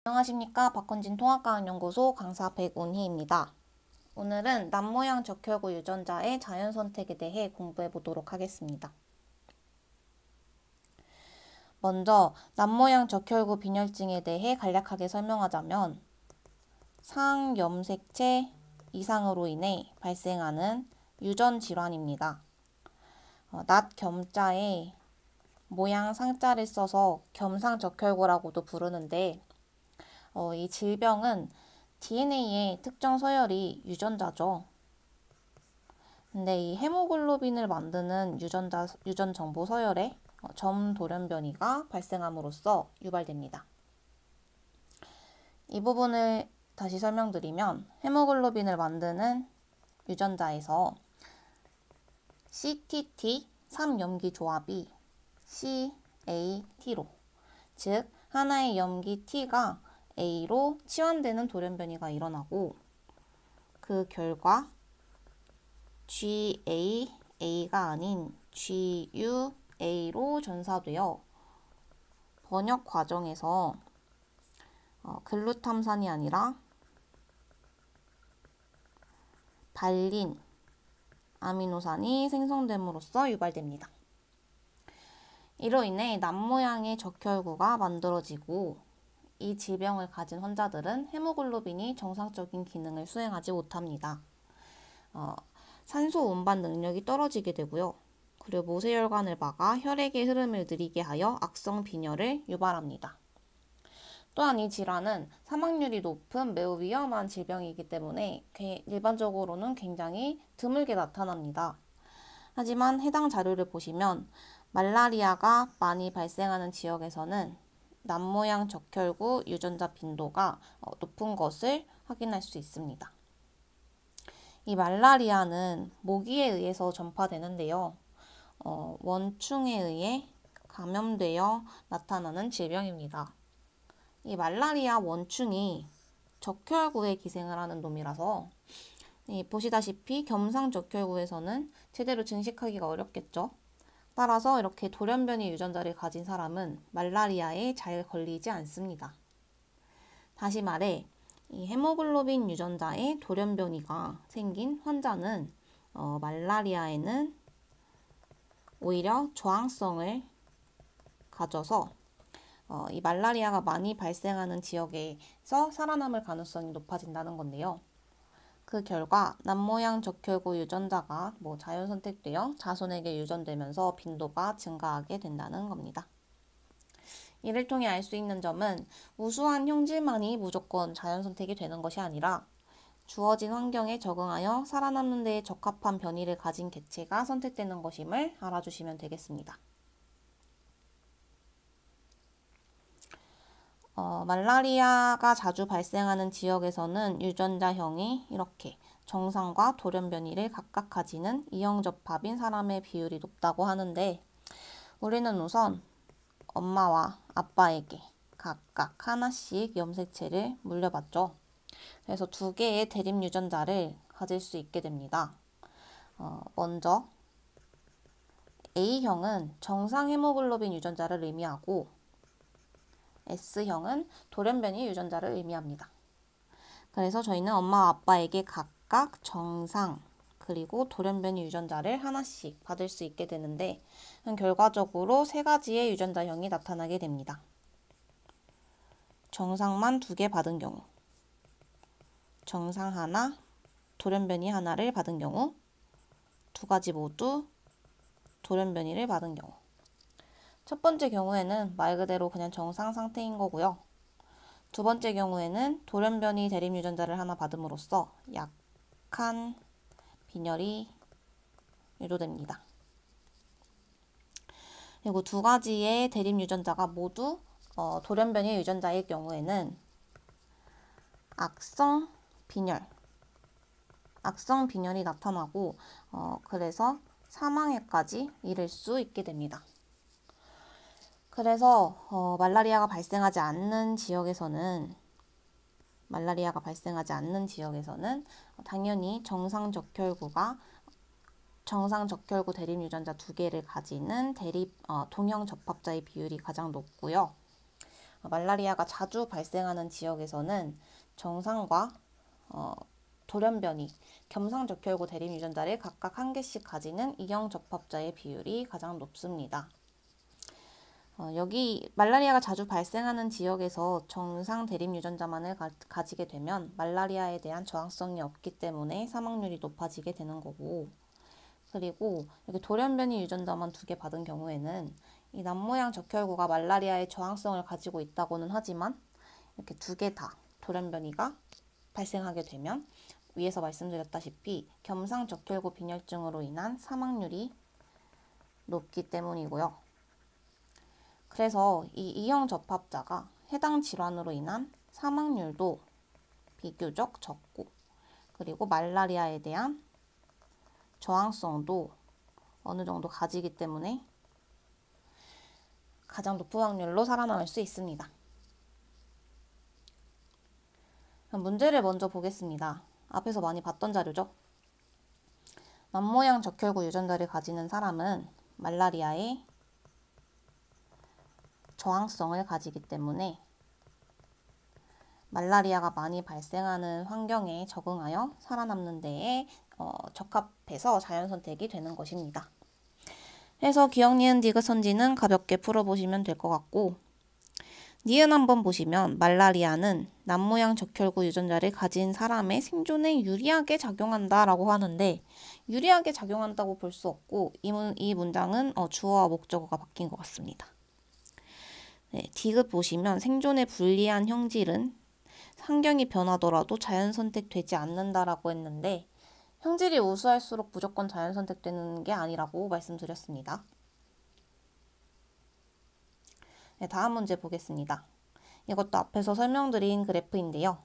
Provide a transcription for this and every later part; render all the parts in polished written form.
안녕하십니까. 박헌진 통합과학연구소 강사 백운희입니다. 오늘은 남모양 적혈구 유전자의 자연선택에 대해 공부해 보도록 하겠습니다. 먼저 남모양 적혈구 빈혈증에 대해 간략하게 설명하자면 상염색체 이상으로 인해 발생하는 유전 질환입니다. 낫겸자에 모양 상자를 써서 겸상적혈구라고도 부르는데 이 질병은 DNA의 특정 서열이 유전자죠. 근데 이 헤모글로빈을 만드는 유전 정보 서열에 점 돌연변이가 발생함으로써 유발됩니다. 이 부분을 다시 설명드리면 헤모글로빈을 만드는 유전자에서 CTT 3염기 조합이 CAT로, 즉 하나의 염기 T가 A로 치환되는 돌연변이가 일어나고 그 결과 GAA가 아닌 GUA로 전사되어 번역 과정에서 글루탐산이 아니라 발린 아미노산이 생성됨으로써 유발됩니다. 이로 인해 남모양의 적혈구가 만들어지고 이 질병을 가진 환자들은 헤모글로빈이 정상적인 기능을 수행하지 못합니다. 산소 운반 능력이 떨어지게 되고요. 그리고 모세혈관을 막아 혈액의 흐름을 느리게 하여 악성 빈혈을 유발합니다. 또한 이 질환은 사망률이 높은 매우 위험한 질병이기 때문에 일반적으로는 굉장히 드물게 나타납니다. 하지만 해당 자료를 보시면 말라리아가 많이 발생하는 지역에서는 남모양 적혈구 유전자 빈도가 높은 것을 확인할 수 있습니다. 이 말라리아는 모기에 의해서 전파되는데요. 원충에 의해 감염되어 나타나는 질병입니다. 이 말라리아 원충이 적혈구에 기생을 하는 놈이라서 보시다시피 겸상적혈구에서는 제대로 증식하기가 어렵겠죠. 따라서 이렇게 돌연변이 유전자를 가진 사람은 말라리아에 잘 걸리지 않습니다. 다시 말해 이 헤모글로빈 유전자에 돌연변이가 생긴 환자는 말라리아에는 오히려 저항성을 가져서 이 말라리아가 많이 발생하는 지역에서 살아남을 가능성이 높아진다는 건데요. 그 결과 남모양 적혈구 유전자가 자연 선택되어 자손에게 유전되면서 빈도가 증가하게 된다는 겁니다. 이를 통해 알 수 있는 점은 우수한 형질만이 무조건 자연 선택이 되는 것이 아니라 주어진 환경에 적응하여 살아남는 데 적합한 변이를 가진 개체가 선택되는 것임을 알아주시면 되겠습니다. 말라리아가 자주 발생하는 지역에서는 유전자형이 이렇게 정상과 돌연변이를 각각 가지는 이형접합인 사람의 비율이 높다고 하는데 우리는 우선 엄마와 아빠에게 각각 하나씩 염색체를 물려봤죠. 그래서 2개의 대립 유전자를 가질 수 있게 됩니다. 먼저 A형은 정상 헤모글로빈 유전자를 의미하고 S형은 돌연변이 유전자를 의미합니다. 그래서 저희는 엄마와 아빠에게 각각 정상 그리고 돌연변이 유전자를 하나씩 받을 수 있게 되는데 결과적으로 3가지의 유전자형이 나타나게 됩니다. 정상만 2개 받은 경우, 정상 하나, 돌연변이 하나를 받은 경우, 2가지 모두 돌연변이를 받은 경우. 첫 번째 경우에는 말 그대로 그냥 정상 상태인 거고요. 두 번째 경우에는 돌연변이 대립 유전자를 하나 받음으로써 약한 빈혈이 유도됩니다. 그리고 2가지의 대립 유전자가 모두 돌연변이 유전자일 경우에는 악성 빈혈이 나타나고 그래서 사망에까지 이를 수 있게 됩니다. 그래서 말라리아가 발생하지 않는 지역에서는 당연히 정상 적혈구 대립 유전자 2개를 가지는 동형 접합자의 비율이 가장 높고요. 말라리아가 자주 발생하는 지역에서는 정상과 돌연변이, 겸상적혈구 대립 유전자를 각각 한 개씩 가지는 이형 접합자의 비율이 가장 높습니다. 여기 말라리아가 자주 발생하는 지역에서 정상 대립 유전자만을 가지게 되면 말라리아에 대한 저항성이 없기 때문에 사망률이 높아지게 되는 거고, 그리고 여기 돌연변이 유전자만 2개 받은 경우에는 이 남모양 적혈구가 말라리아의 저항성을 가지고 있다고는 하지만 이렇게 2개 다 돌연변이가 발생하게 되면 위에서 말씀드렸다시피 겸상 적혈구 빈혈증으로 인한 사망률이 높기 때문이고요. 그래서 이 이형 접합자가 해당 질환으로 인한 사망률도 비교적 적고, 그리고 말라리아에 대한 저항성도 어느 정도 가지기 때문에 가장 높은 확률로 살아남을 수 있습니다. 문제를 먼저 보겠습니다. 앞에서 많이 봤던 자료죠. 남모양 적혈구 유전자를 가지는 사람은 말라리아에 저항성을 가지기 때문에 말라리아가 많이 발생하는 환경에 적응하여 살아남는 데에 적합해서 자연선택이 되는 것입니다. 그래서 기억, 니은, 디귿, 선지는 가볍게 풀어보시면 될 것 같고, 니은 한번 보시면 말라리아는 남모양 적혈구 유전자를 가진 사람의 생존에 유리하게 작용한다라고 하는데, 유리하게 작용한다고 볼 수 없고 이 문장은 주어와 목적어가 바뀐 것 같습니다. 네, 디귿 보시면 생존에 불리한 형질은 환경이 변하더라도 자연선택되지 않는다라고 했는데, 형질이 우수할수록 무조건 자연선택되는 게 아니라고 말씀드렸습니다. 네, 다음 문제 보겠습니다. 이것도 앞에서 설명드린 그래프인데요.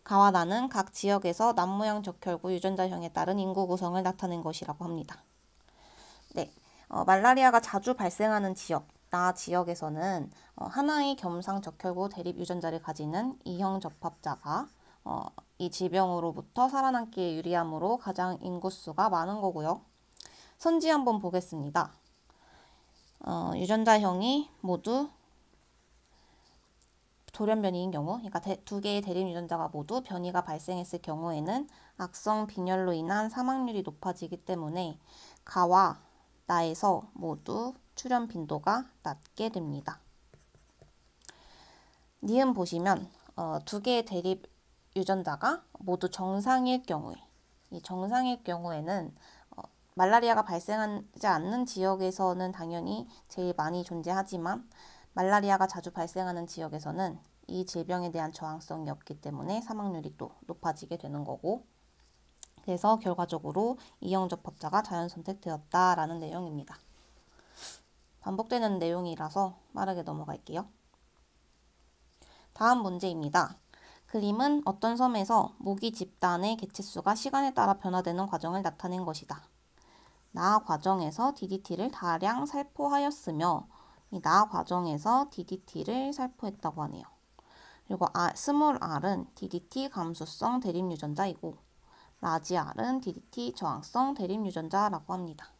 가와 나는 각 지역에서 남모양 적혈구 유전자형에 따른 인구 구성을 나타낸 것이라고 합니다. 네, 말라리아가 자주 발생하는 지역, 나 지역에서는 하나의 겸상 적혈구 대립 유전자를 가지는 이형 접합자가 이 질병으로부터 살아남기에 유리하므로 가장 인구수가 많은 거고요. 선지 한번 보겠습니다. 유전자형이 모두 돌연변이인 경우, 그러니까 2개의 대립 유전자가 모두 변이가 발생했을 경우에는 악성 빈혈로 인한 사망률이 높아지기 때문에 가와 나에서 모두 출현 빈도가 낮게 됩니다. 니은 보시면 2개의 대립 유전자가 모두 정상일 경우에, 이 정상일 경우에는 말라리아가 발생하지 않는 지역에서는 당연히 제일 많이 존재하지만 말라리아가 자주 발생하는 지역에서는 이 질병에 대한 저항성이 없기 때문에 사망률이 또 높아지게 되는 거고, 그래서 결과적으로 이형 접합자가 자연선택되었다라는 내용입니다. 반복되는 내용이라서 빠르게 넘어갈게요. 다음 문제입니다. 그림은 어떤 섬에서 모기 집단의 개체수가 시간에 따라 변화되는 과정을 나타낸 것이다. 나 과정에서 DDT를 다량 살포하였으며 이 나 과정에서 DDT를 살포했다고 하네요. 그리고 스몰 r은 DDT 감수성 대립 유전자이고 라지 r은 DDT 저항성 대립 유전자라고 합니다.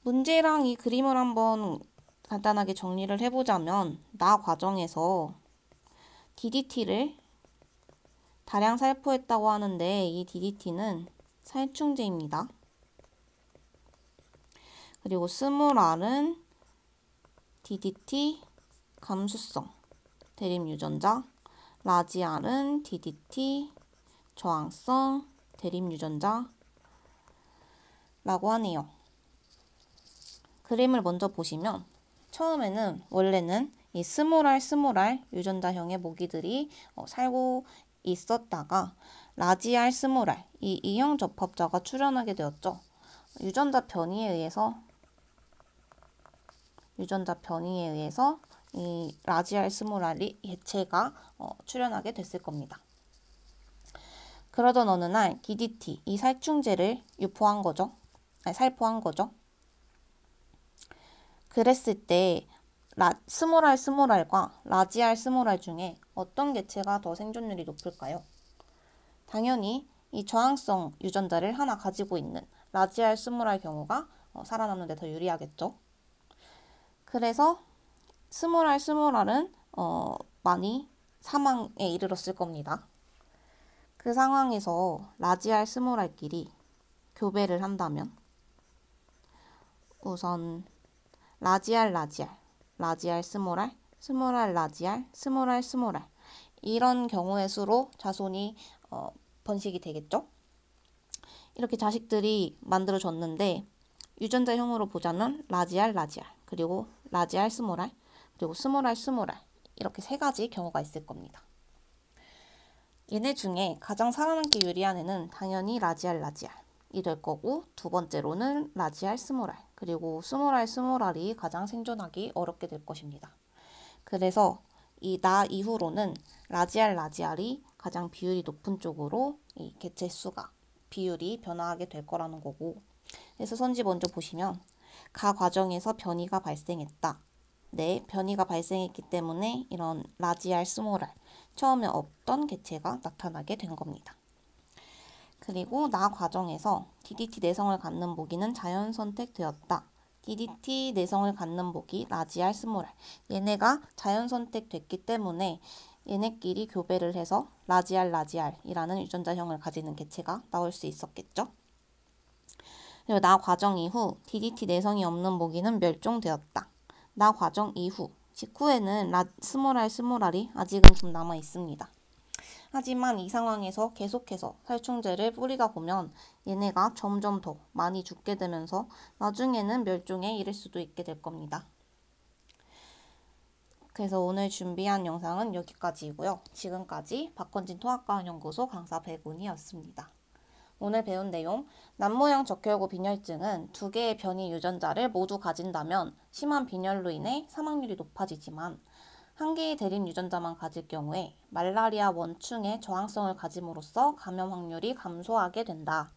문제랑 이 그림을 한번 간단하게 정리를 해보자면, 나 과정에서 DDT를 다량 살포했다고 하는데 이 DDT는 살충제입니다. 그리고 스몰 r은 DDT 감수성 대립 유전자, 라지 r은 DDT 저항성 대립 유전자라고 하네요. 그림을 먼저 보시면 처음에는 원래는 이 스몰 R 유전자형의 모기들이 살고 있었다가 라지 R 스몰 R 이 이형 접합자가 출현하게 되었죠. 유전자 변이에 의해서 이 라지 R 스몰 R이 개체가 출현하게 됐을 겁니다. 그러던 어느 날 DDT 이 살충제를 살포한 거죠. 그랬을 때 스몰 R과 라지 R 스몰 R 중에 어떤 개체가 더 생존율이 높을까요? 당연히 이 저항성 유전자를 하나 가지고 있는 라지 R 스몰 R 경우가 살아남는 데 더 유리하겠죠. 그래서 스몰 R은 많이 사망에 이르렀을 겁니다. 그 상황에서 라지알, 스몰알끼리 교배를 한다면 우선 라지알, 라지알, 스몰알, 스몰알, 라지알, 스몰알, 스몰알 이런 경우의 수로 자손이 번식이 되겠죠. 이렇게 자식들이 만들어졌는데 유전자형으로 보자면 라지알, 그리고 라지알, 스몰알, 그리고 스몰알, 이렇게 세 가지 경우가 있을 겁니다. 얘네 중에 가장 살아남기 유리한 애는 당연히 라지알이 될 거고, 두 번째로는 라지알, 스몰알, 그리고 스몰알이 가장 생존하기 어렵게 될 것입니다. 그래서 이 나 이후로는 라지알이 가장 비율이 높은 쪽으로 이 개체 수가 비율이 변화하게 될 거라는 거고, 그래서 선지 먼저 보시면 가 과정에서 변이가 발생했다. 네, 변이가 발생했기 때문에 이런 라지알, 스몰알 처음에 없던 개체가 나타나게 된 겁니다. 그리고 나 과정에서 DDT 내성을 갖는 모기는 자연 선택되었다. DDT 내성을 갖는 모기 라지알, 스몰알 얘네가 자연 선택됐기 때문에 얘네끼리 교배를 해서 라지알이라는 유전자형을 가지는 개체가 나올 수 있었겠죠. 그리고 나 과정 이후 DDT 내성이 없는 모기는 멸종되었다. 나 과정 이후 직후에는 스몰알이 아직은 좀 남아 있습니다. 하지만 이 상황에서 계속해서 살충제를 뿌리다 보면 얘네가 점점 더 많이 죽게 되면서 나중에는 멸종에 이를 수도 있게 될 겁니다. 그래서 오늘 준비한 영상은 여기까지이고요. 지금까지 박헌진 통합과학연구소 강사 백운이었습니다. 오늘 배운 내용, 남모양 적혈구 빈혈증은 두 개의 변이 유전자를 모두 가진다면 심한 빈혈로 인해 사망률이 높아지지만 한 개의 대립 유전자만 가질 경우에 말라리아 원충의 저항성을 가짐으로써 감염 확률이 감소하게 된다.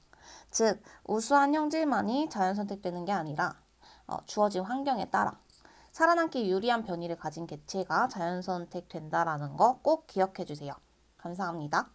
즉, 우수한 형질만이 자연 선택되는 게 아니라 주어진 환경에 따라 살아남기 유리한 변이를 가진 개체가 자연 선택된다라는 거 꼭 기억해 주세요. 감사합니다.